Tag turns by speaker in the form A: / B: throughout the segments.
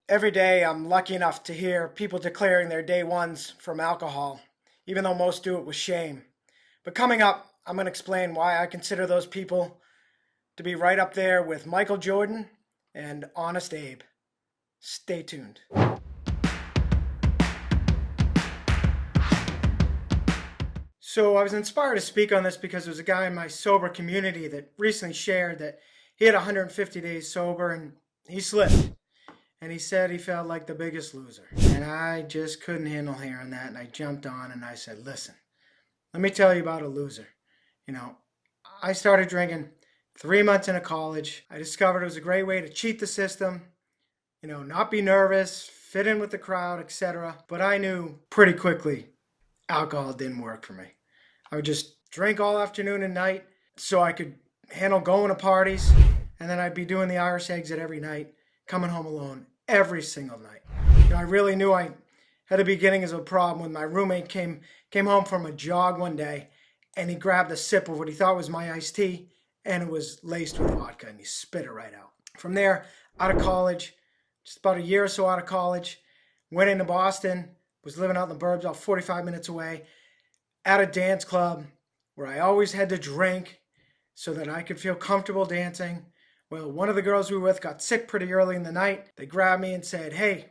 A: Every day I'm lucky enough to hear people declaring their day ones from alcohol, even though most do it with shame. But coming up, I'm going to explain why I consider those people to be right up there with Michael Jordan and Honest Abe. Stay tuned. So I was inspired to speak on this because there was a guy in my sober community that recently shared that he had 150 days sober and he slipped. And he said he felt like the biggest loser. And I just couldn't handle hearing that. And I jumped on and I said, listen, let me tell you about a loser. I started drinking 3 months into college. I discovered it was a great way to cheat the system, not be nervous, fit in with the crowd, etc. But I knew pretty quickly alcohol didn't work for me. I would just drink all afternoon and night so I could handle going to parties. And then I'd be doing the Irish exit every night, coming home alone every single night. I really knew I had the beginnings of a problem when my roommate came home from a jog one day and he grabbed a sip of what he thought was my iced tea and it was laced with vodka and he spit it right out. From there, out of college, just about a year or so out of college, went into Boston, was living out in the burbs about 45 minutes away at a dance club where I always had to drink so that I could feel comfortable dancing. Well, one of the girls we were with got sick pretty early in the night. They grabbed me and said, hey,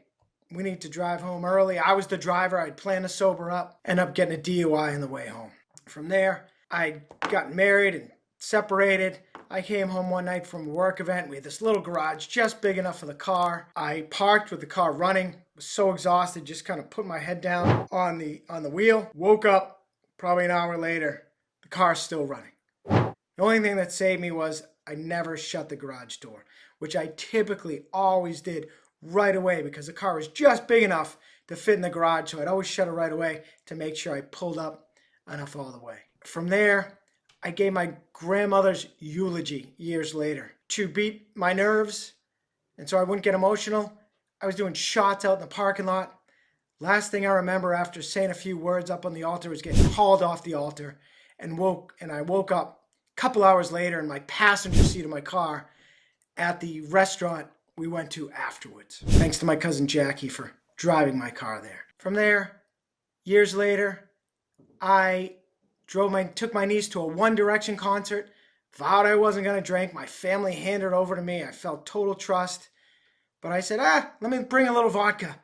A: we need to drive home early. I was the driver. I'd planned to sober up, end up getting a DUI on the way home. From there, I got married and separated. I came home one night from a work event. We had this little garage just big enough for the car. I parked with the car running. Was so exhausted, just kind of put my head down on the wheel. Woke up probably an hour later. The car's still running. The only thing that saved me was I never shut the garage door, which I typically always did right away because the car was just big enough to fit in the garage. So I'd always shut it right away to make sure I pulled up enough all the way. From there, I gave my grandmother's eulogy years later to beat my nerves. And so I wouldn't get emotional. I was doing shots out in the parking lot. Last thing I remember after saying a few words up on the altar was getting hauled off the altar and I woke up couple hours later in my passenger seat of my car at the restaurant we went to afterwards. Thanks to my cousin Jackie for driving my car there. From there, years later, I took my niece to a One Direction concert, vowed I wasn't going to drink. My family handed it over to me. I felt total trust. But I said, let me bring a little vodka.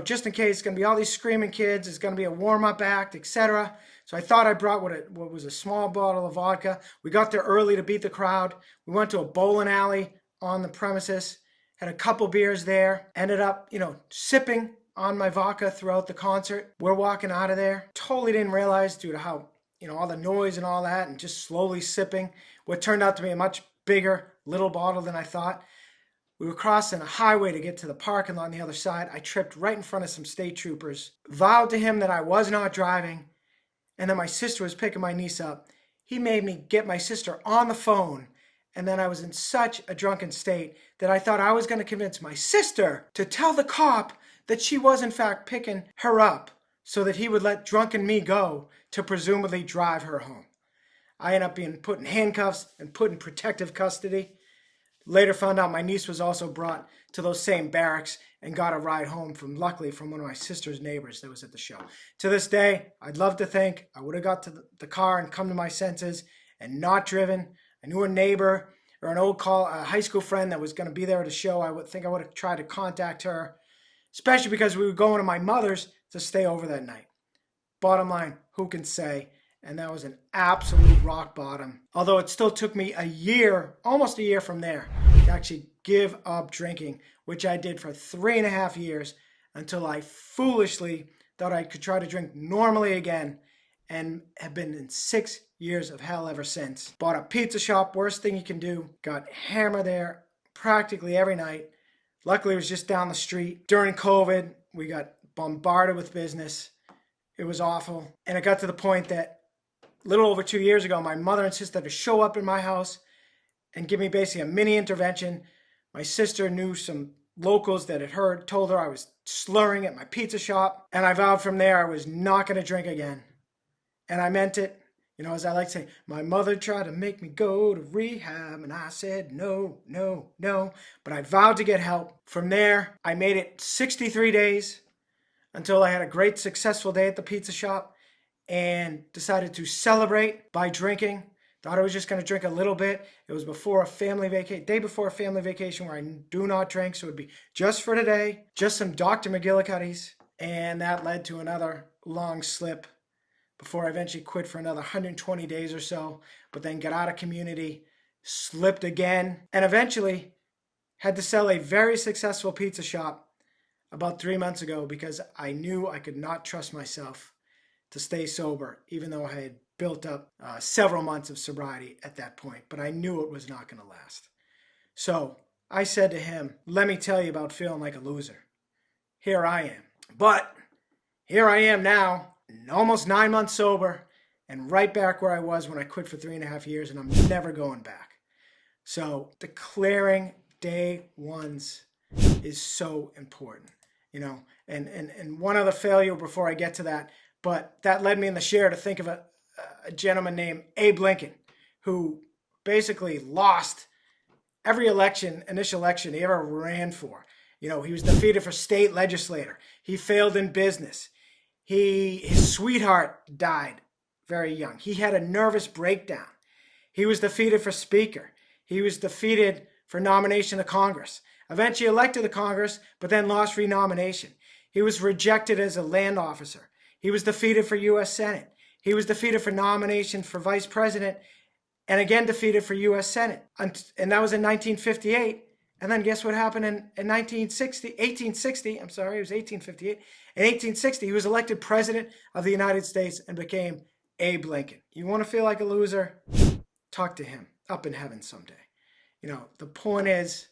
A: Just in case it's going to be all these screaming kids, it's going to be a warm-up act, etc. So I thought I brought what was a small bottle of vodka. We got there early to beat the crowd. We went to a bowling alley on the premises, had a couple beers there, ended up, sipping on my vodka throughout the concert. We're walking out of there. Totally didn't realize due to how, all the noise and all that and just slowly sipping, what turned out to be a much bigger little bottle than I thought. We were crossing a highway to get to the parking lot on the other side. I tripped right in front of some state troopers, vowed to him that I was not driving, and then my sister was picking my niece up. He made me get my sister on the phone, and then I was in such a drunken state that I thought I was going to convince my sister to tell the cop that she was in fact picking her up so that he would let drunken me go to presumably drive her home. I ended up being put in handcuffs and put in protective custody. Later found out my niece was also brought to those same barracks and got a ride home luckily from one of my sister's neighbors that was at the show. To this day, I'd love to think I would have got to the car and come to my senses and not driven. I knew a neighbor or an old high school friend that was going to be there at the show. I would have tried to contact her, especially because we were going to my mother's to stay over that night. Bottom line, who can say? And that was an absolute rock bottom. Although it still took me almost a year from there, to actually give up drinking, which I did for 3.5 years until I foolishly thought I could try to drink normally again and have been in 6 years of hell ever since. Bought a pizza shop, worst thing you can do. Got hammered there practically every night. Luckily, it was just down the street. During COVID, we got bombarded with business. It was awful. And it got to the point that a little over 2 years ago, my mother insisted to show up in my house and give me basically a mini intervention. My sister knew some locals that had told her I was slurring at my pizza shop. And I vowed from there I was not going to drink again. And I meant it. As I like to say, my mother tried to make me go to rehab and I said no, no, no. But I vowed to get help. From there, I made it 63 days until I had a great successful day at the pizza shop and decided to celebrate by drinking. Thought I was just going to drink a little bit. It was before a family vacation, day before a family vacation where I do not drink. So it would be just for today, just some Dr. McGillicuddy's. And that led to another long slip before I eventually quit for another 120 days or so, but then got out of community, slipped again, and eventually had to sell a very successful pizza shop about 3 months ago because I knew I could not trust myself to stay sober, even though I had built up several months of sobriety at that point, but I knew it was not going to last. So I said to him, let me tell you about feeling like a loser. Here I am. But here I am now, almost 9 months sober, and right back where I was when I quit for 3.5 years, and I'm never going back. So declaring day ones is so important, and one other failure before I get to that, but that led me in the share to think of a gentleman named Abe Lincoln, who basically lost every initial election he ever ran for. He was defeated for state legislator. He failed in business. His sweetheart died very young. He had a nervous breakdown. He was defeated for speaker. He was defeated for nomination to Congress. Eventually elected to Congress, but then lost renomination. He was rejected as a land officer. He was defeated for U.S. Senate. He was defeated for nomination for vice president and again defeated for U.S. Senate. And that was in 1958. And then guess what happened in 1860, I'm sorry, it was 1858. In 1860, he was elected president of the United States and became Abe Lincoln. You want to feel like a loser? Talk to him up in heaven someday. The point is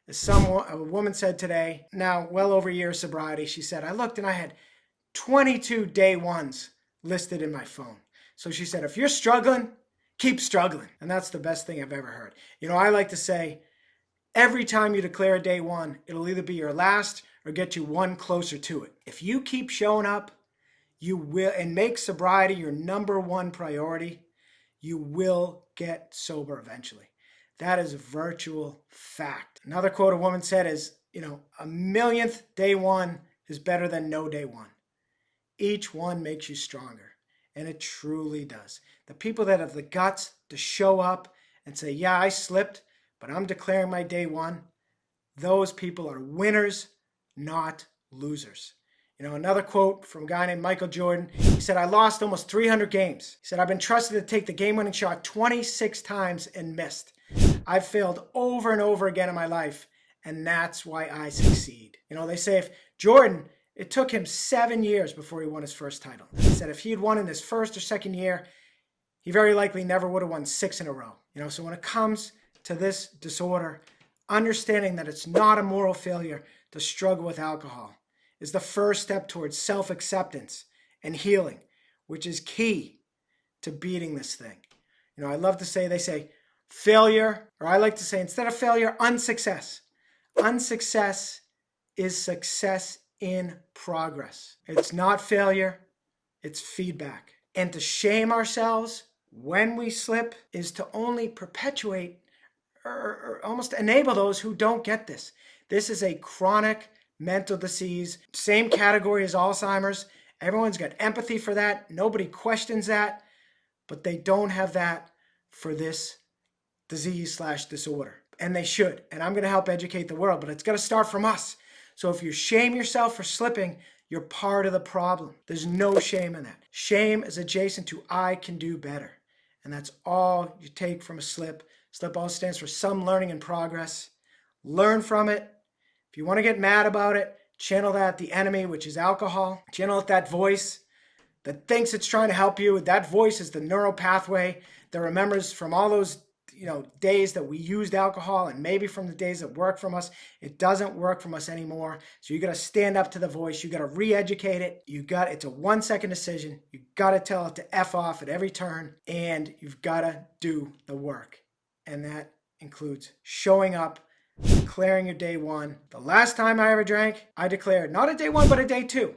A: a woman said today, now well over a year of sobriety, she said, I looked and I had 22 day ones listed in my phone. So she said, if you're struggling, keep struggling. And that's the best thing I've ever heard. I like to say, every time you declare a day one, it'll either be your last or get you one closer to it. If you keep showing up, you will, and make sobriety your number one priority, you will get sober eventually. That is a virtual fact. Another quote a woman said is, a millionth day one is better than no day one. Each one makes you stronger, and it truly does. The people that have the guts to show up and say, yeah, I slipped, but I'm declaring my day one, those people are winners, not losers. Another quote from a guy named Michael Jordan, he said, I lost almost 300 games. He said, I've been trusted to take the game-winning shot 26 times and missed. I've failed over and over again in my life, and that's why I succeed. They say if Jordan, it took him 7 years before he won his first title. He said if he had won in his first or second year, he very likely never would have won 6 in a row. So when it comes to this disorder, understanding that it's not a moral failure to struggle with alcohol is the first step towards self-acceptance and healing, which is key to beating this thing. I love to say, they say failure, or I like to say instead of failure, unsuccess. Unsuccess is success in progress. It's not failure, it's feedback. And to shame ourselves when we slip is to only perpetuate or almost enable those who don't get this. This is a chronic mental disease, same category as Alzheimer's. Everyone's got empathy for that. Nobody questions that, but they don't have that for this disease/disorder. And they should. And I'm going to help educate the world, but it's got to start from us. So if you shame yourself for slipping, you're part of the problem. There's no shame in that. Shame is adjacent to I can do better. And that's all you take from a slip. Slip all stands for some learning in progress. Learn from it. If you want to get mad about it, channel that at the enemy, which is alcohol. Channel at that voice that thinks it's trying to help you. That voice is the neural pathway that remembers from all those days that we used alcohol and maybe from the days that worked from us. It doesn't work from us anymore. So you got to stand up to the voice. You got to re-educate it. It's a 1-second decision. You got to tell it to F off at every turn, and you've got to do the work. And that includes showing up, declaring your day one. The last time I ever drank, I declared not a day one, but a day two.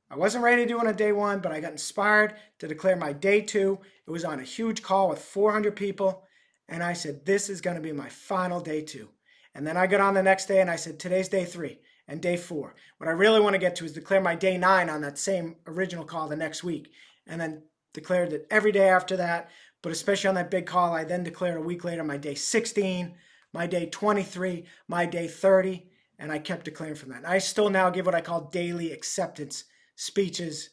A: I wasn't ready to do it on day 1, but I got inspired to declare my day 2. It was on a huge call with 400 people. And I said, this is going to be my final day 2. And then I got on the next day and I said, today's day 3 and day 4. What I really want to get to is declare my day 9 on that same original call the next week. And then declared it every day after that. But especially on that big call, I then declared a week later my day 16, my day 23, my day 30. And I kept declaring from that. And I still now give what I call daily acceptance speeches.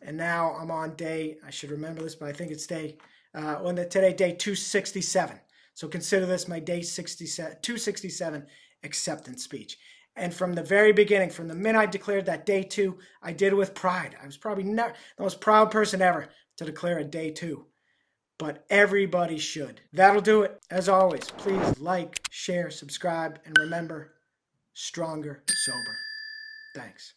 A: And now I'm on day, I should remember this, but I think it's today, day 267. So consider this my day 267 acceptance speech. And from the very beginning, from the minute I declared that day 2, I did it with pride. I was probably the most proud person ever to declare a day 2. But everybody should. That'll do it. As always, please like, share, subscribe, and remember, stronger, sober. Thanks.